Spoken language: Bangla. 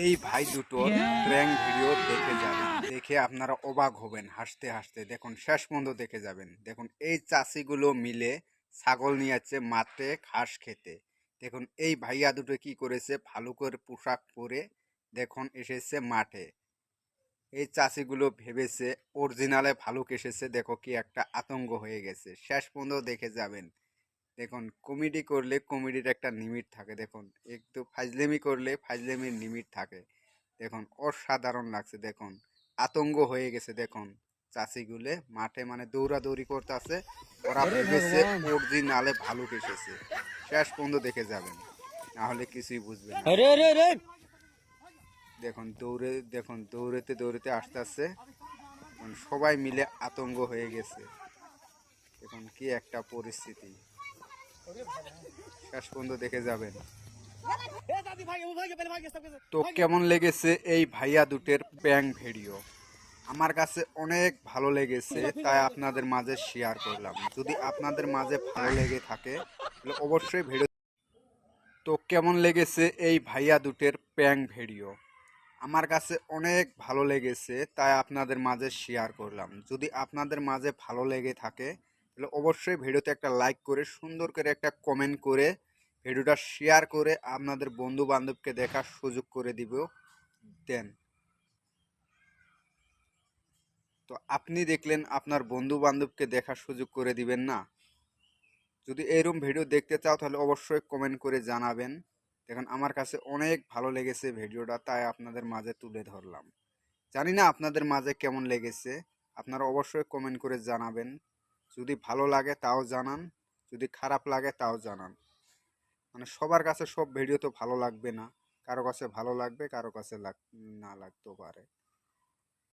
এই ভাই দুটোর প্র্যাঙ্ক ভিডিও দেখে যাবেন, দেখে আপনারা অবাক হবেন, হাসতে হাসতে দেখুন, শেষ পর্যন্ত দেখে যাবেন। দেখুন এই চাষিগুলো মিলে ছাগল নিয়ে যাচ্ছে মাঠে ঘাস খেতে। দেখুন এই ভাইয়া দুটো কি করেছে, ভালো করে পোশাক পরে দেখুন এসেছে মাঠে। এই চাষিগুলো ভেবেছে অরিজিনালে ভালুক এসেছে, দেখো কি একটা আতঙ্ক হয়ে গেছে। শেষ পর্যন্ত দেখে যাবেন। দেখুন কমেডি করলে কমেডির একটা লিমিট থাকে, দেখুন একটু ফাজলেমি করলে ফাজলেমির লিমিট থাকে। দেখুন অসাধারণ লাগছে, দেখুন আতঙ্ক হয়ে গেছে। দেখুন চাষিগুলো মাঠে মানে দৌড়াদৌড়ি করতেছে, ওরা अरे ভেবেছে भगवान। অরিজিনালে ভালুক এসেছে। শেষ পর্যন্ত দেখে যাবেন, না হলে কিছুই বুঝবেন না। अरे দেখুন अरे अरे দেখুন দৌড়েতে দৌড়েতে আসতে আসছে, সবাই মিলে আতঙ্ক হয়ে গেছে। দেখুন কি একটা পরিস্থিতি, শেষ পর্যন্ত দেখে যাবেন। তো কেমন লেগেছে এই ভাইয়া দুটের প্র্যাঙ্ক ভিডিও? আমার কাছে অনেক ভালো লেগেছে, তাই আপনাদের মাঝে শেয়ার করলাম। যদি আপনাদের মাঝে ভালো লেগে থাকে তাহলে অবশ্যই ভিডিও। তো কেমন লেগেছে এই ভাইয়া দুটের প্র্যাঙ্ক ভিডিও? আমার কাছে অনেক ভালো লেগেছে, তাই আপনাদের মাঝে শেয়ার করলাম। যদি আপনাদের মাঝে ভালো লেগে থাকে তাহলে অবশ্যই ভিডিওতে একটা লাইক করে সুন্দর করে একটা কমেন্ট করে ভিডিওটা শেয়ার করে আপনাদের বন্ধু বান্ধবকে দেখার সুযোগ করে দেন। তো আপনি দেখলেন, আপনার বন্ধু বান্ধবকে দেখার সুযোগ করে দিবেন না? যদি এরকম ভিডিও দেখতে চাও তাহলে অবশ্যই কমেন্ট করে জানাবেন। দেখুন আমার কাছে অনেক ভালো লেগেছে ভিডিওটা, তাই আপনাদের মাঝে তুলে ধরলাম। জানি না আপনাদের মাঝে কেমন লেগেছে, আপনারা অবশ্যই কমেন্ট করে জানাবেন। যদি ভালো লাগে তাও জানান, যদি খারাপ লাগে তাও জানান। মানে সবার কাছে সব ভিডিও তো ভালো লাগবে না, কারো কাছে ভালো লাগবে, কারো কাছে না লাগতেও পারে।